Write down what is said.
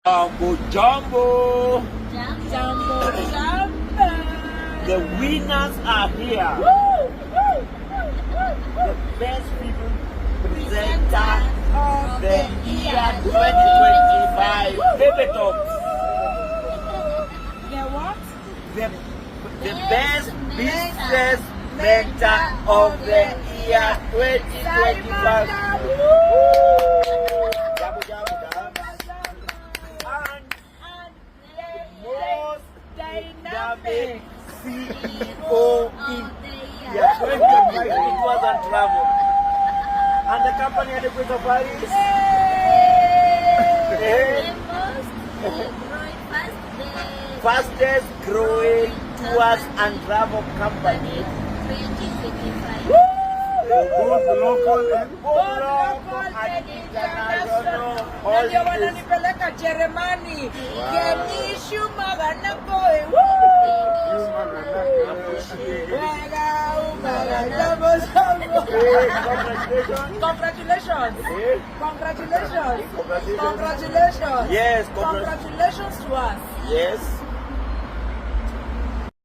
Jumbo. Jumbo. The winners are here. The best people presenter of the year 2025. Baby Talks. The what? The best business mentor of the year 2025. Dynamic CEO in the 2025 tours and travel. And the company at the Queen of Paris. Fastest growing tours and travel company. 2025. Both local and international. Ndio wananipeleka Jerumani. Kenishu maganakoe. Congratulations. Yes, Congratulations to us. yes.